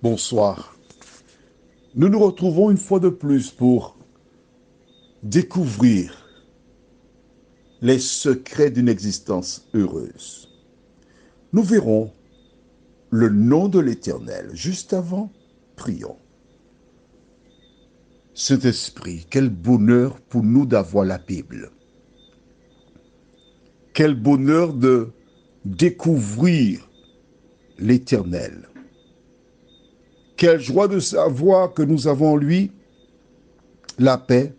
Bonsoir. Nous nous retrouvons une fois de plus pour découvrir les secrets d'une existence heureuse. Nous verrons le nom de l'Éternel. Juste avant, prions. Saint-Esprit, quel bonheur pour nous d'avoir la Bible. Quel bonheur de découvrir l'Éternel. Quelle joie de savoir que nous avons en lui la paix,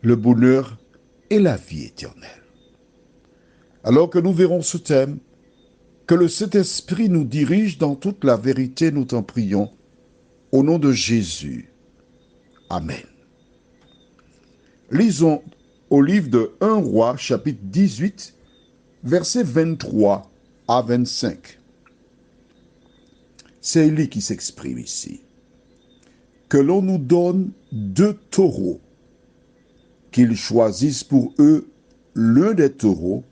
le bonheur et la vie éternelle. Alors que nous verrons ce thème, que le Saint-Esprit nous dirige dans toute la vérité, nous t'en prions, au nom de Jésus. Amen. Lisons au livre de 1 Roi, chapitre 18, versets 23 à 25. C'est Élie qui s'exprime ici. Que l'on nous donne 2 taureaux, qu'ils choisissent pour eux l'un des taureaux,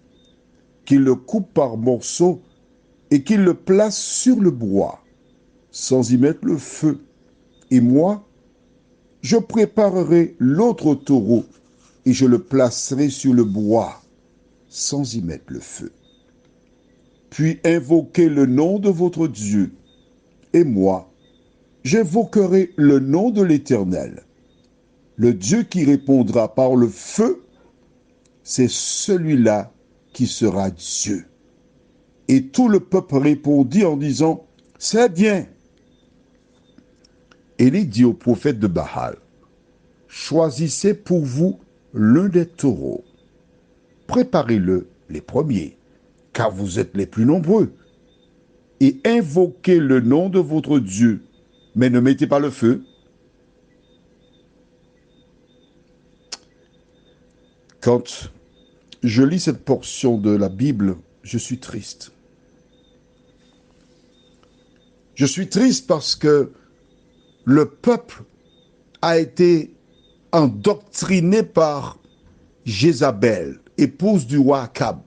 qu'ils le coupent par morceaux et qu'ils le placent sur le bois, sans y mettre le feu. Et moi, je préparerai l'autre taureau et je le placerai sur le bois, sans y mettre le feu. Puis invoquez le nom de votre Dieu, et moi, j'invoquerai le nom de l'Éternel. Le Dieu qui répondra par le feu, c'est celui-là qui sera Dieu. Et tout le peuple répondit en disant, c'est bien. Élie dit au prophète de Baal, choisissez pour vous l'un des taureaux. Préparez-le les premiers, car vous êtes les plus nombreux. Et invoquez le nom de votre Dieu, mais ne mettez pas le feu. Quand je lis cette portion de la Bible, je suis triste. Je suis triste parce que le peuple a été endoctriné par Jézabel, épouse du roi Akab.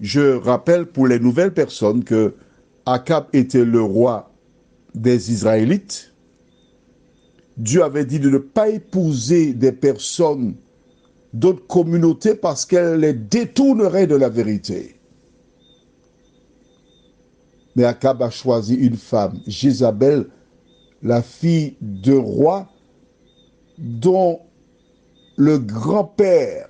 Je rappelle pour les nouvelles personnes que Akab était le roi des Israélites. Dieu avait dit de ne pas épouser des personnes d'autres communautés parce qu'elles les détourneraient de la vérité. Mais Akab a choisi une femme, Jézabel, la fille de roi dont le grand-père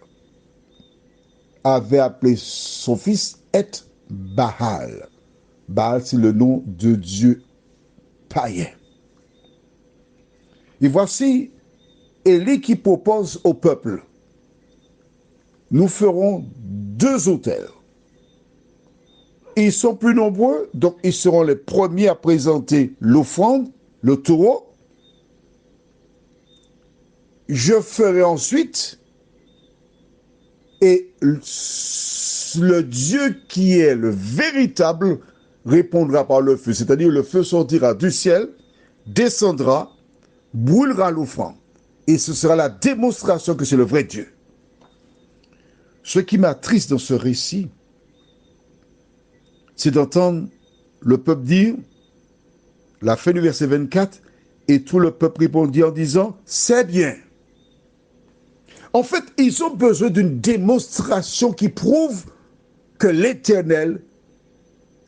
avait appelé son fils Et Baal. Baal, c'est le nom de Dieu païen. Et voici Élie qui propose au peuple, nous ferons 2 autels. Ils sont plus nombreux, donc ils seront les premiers à présenter l'offrande, le taureau. Je ferai ensuite, et le Dieu qui est le véritable répondra par le feu. C'est-à-dire le feu sortira du ciel, descendra, brûlera l'offrande. Et ce sera la démonstration que c'est le vrai Dieu. Ce qui m'attriste dans ce récit, c'est d'entendre le peuple dire, la fin du verset 24, et tout le peuple répondit en disant, c'est bien. En fait, ils ont besoin d'une démonstration qui prouve que l'Éternel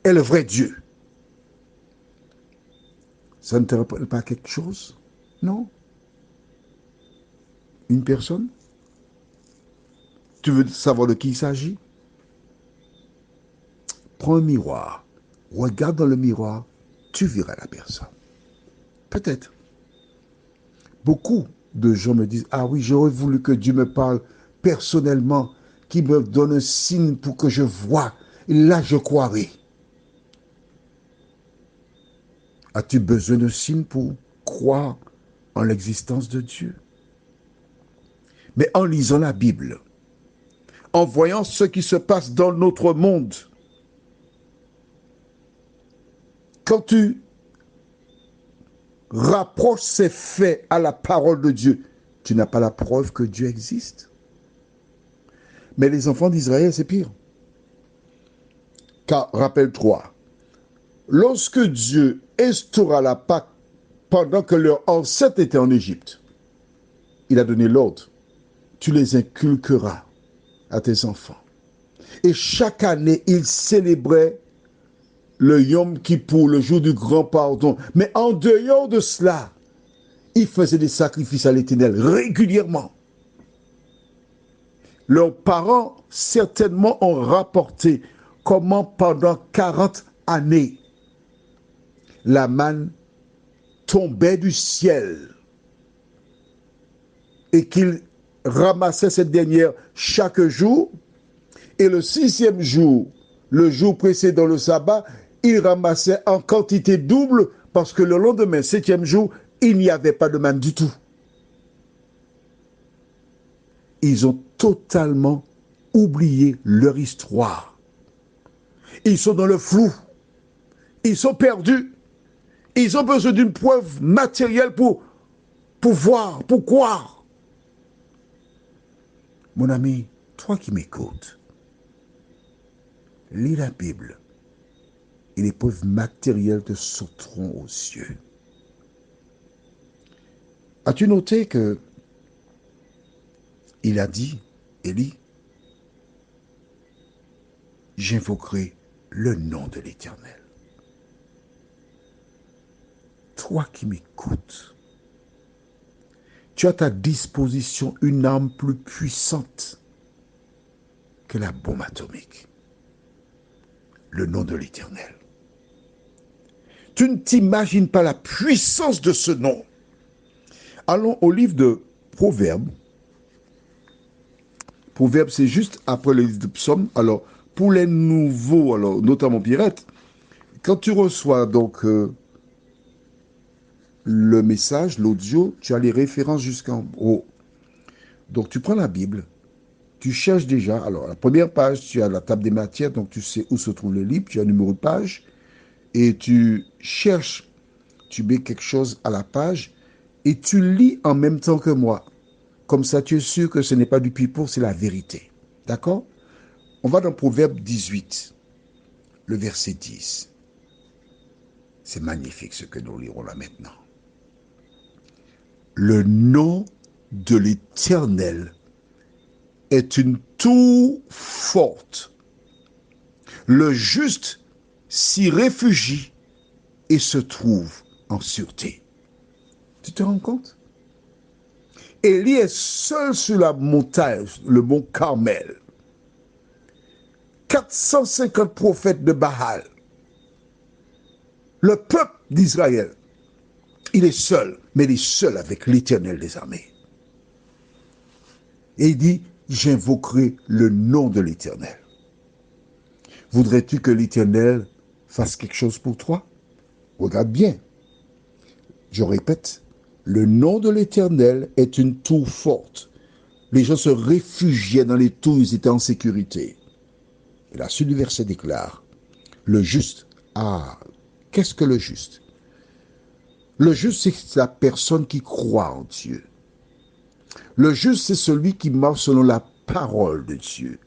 est le vrai Dieu. Ça ne te rappelle pas quelque chose? Non? Une personne? Tu veux savoir de qui il s'agit? Prends un miroir, regarde dans le miroir, tu verras la personne. Peut-être. Beaucoup de gens me disent, ah oui, j'aurais voulu que Dieu me parle personnellement, qu'il me donne un signe pour que je voie. Et là, je croirai. As-tu besoin d'un signe pour croire en l'existence de Dieu? Mais en lisant la Bible, en voyant ce qui se passe dans notre monde, quand tu rapproches ces faits à la parole de Dieu, tu n'as pas la preuve que Dieu existe. Mais les enfants d'Israël, c'est pire. Car, rappelle-toi, lorsque Dieu instaura la Pâque pendant que leurs ancêtres étaient en Égypte, il a donné l'ordre. Tu les inculqueras à tes enfants. Et chaque année, ils célébraient le Yom Kippour, le jour du grand pardon. Mais en dehors de cela, ils faisaient des sacrifices à l'Éternel régulièrement. Leurs parents certainement ont rapporté comment pendant 40 années, la manne tombait du ciel et qu'ils ramassaient cette dernière chaque jour. Et le 6e jour, le jour précédent le sabbat, ils ramassaient en quantité double parce que le lendemain, 7e jour, il n'y avait pas de manne du tout. Ils ont totalement oublié leur histoire. Ils sont dans le flou. Ils sont perdus. Ils ont besoin d'une preuve matérielle pour voir, pour croire. Mon ami, toi qui m'écoutes, lis la Bible et les preuves matérielles te sauteront aux yeux. As-tu noté que il a dit, Élie, j'invoquerai le nom de l'Éternel. Toi qui m'écoutes, tu as à ta disposition une arme plus puissante que la bombe atomique. Le nom de l'Éternel. Tu ne t'imagines pas la puissance de ce nom. Allons au livre de Proverbes. Proverbes, c'est juste après le livre de Psaume. Alors, pour les nouveaux, alors, notamment Pierrette, quand tu reçois donc le message, l'audio, tu as les références jusqu'en haut. Donc, tu prends la Bible, tu cherches déjà. Alors, la première page, tu as la table des matières, donc tu sais où se trouve le livre, tu as le numéro de page, et tu cherches, tu mets quelque chose à la page, et tu lis en même temps que moi. Comme ça, tu es sûr que ce n'est pas du pipeau, c'est la vérité. D'accord? On va dans Proverbe 18, le verset 10. C'est magnifique ce que nous lirons là maintenant. Le nom de l'Éternel est une tour forte. Le juste s'y réfugie et se trouve en sûreté. Tu te rends compte? Élie est seul sur la montagne, le mont Carmel. 450 prophètes de Baal. Le peuple d'Israël, il est seul, mais il est seul avec l'Éternel des armées. Et il dit, j'invoquerai le nom de l'Éternel. Voudrais-tu que l'Éternel fasse quelque chose pour toi? Regarde bien. Je répète, le nom de l'Éternel est une tour forte. Les gens se réfugiaient dans les tours, ils étaient en sécurité. Et la suite du verset déclare, le juste, qu'est-ce que le juste? Le juste, c'est la personne qui croit en Dieu. Le juste, c'est celui qui marche selon la parole de Dieu.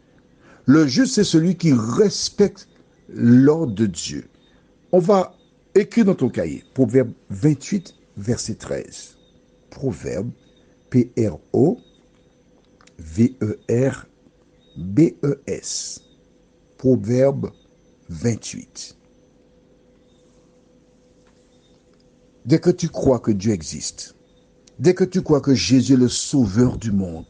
Le juste, c'est celui qui respecte l'ordre de Dieu. On va écrire dans ton cahier, Proverbe 28, verset 13. Proverbe, P-R-O-V-E-R-B-E-S. Proverbe 28. Dès que tu crois que Dieu existe, dès que tu crois que Jésus est le sauveur du monde,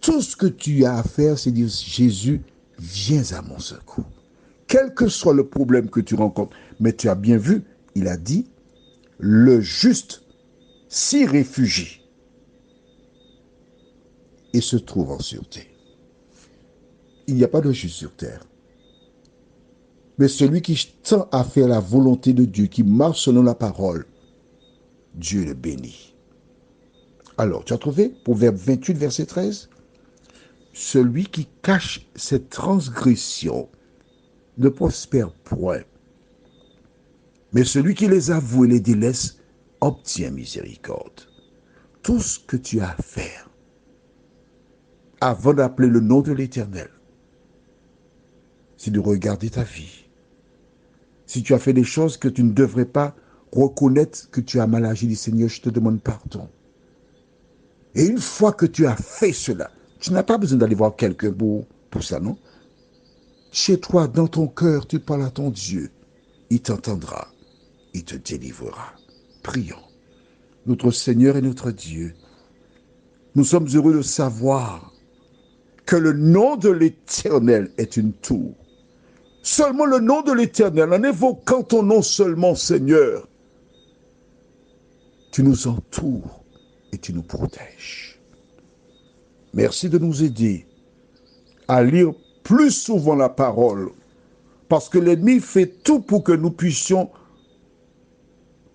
tout ce que tu as à faire, c'est dire, Jésus, viens à mon secours. Quel que soit le problème que tu rencontres, mais tu as bien vu, il a dit, le juste s'y réfugie et se trouve en sûreté. Il n'y a pas de juste sur terre. Mais celui qui tend à faire la volonté de Dieu, qui marche selon la parole, Dieu le bénit. Alors, tu as trouvé Proverbe 28, verset 13? Celui qui cache ses transgressions ne prospère point. Mais celui qui les avoue et les délaisse obtient miséricorde. Tout ce que tu as à faire avant d'appeler le nom de l'Éternel, c'est de regarder ta vie. Si tu as fait des choses que tu ne devrais pas, reconnaître que tu as mal agi, dis Seigneur, je te demande pardon. Et une fois que tu as fait cela, tu n'as pas besoin d'aller voir quelqu'un pour ça, non? Chez toi, dans ton cœur, tu parles à ton Dieu. Il t'entendra. Il te délivrera. Prions. Notre Seigneur et notre Dieu, nous sommes heureux de savoir que le nom de l'Éternel est une tour. Seulement le nom de l'Éternel, en évoquant ton nom seulement, Seigneur, tu nous entoures et tu nous protèges. Merci de nous aider à lire plus souvent la parole, parce que l'ennemi fait tout pour que nous puissions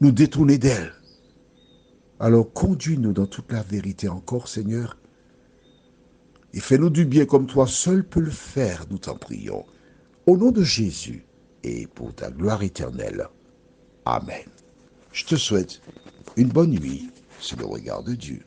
nous détourner d'elle. Alors conduis-nous dans toute la vérité encore, Seigneur, et fais-nous du bien comme toi seul peux le faire, nous t'en prions. Au nom de Jésus et pour ta gloire éternelle. Amen. Je te souhaite une bonne nuit sous le regard de Dieu.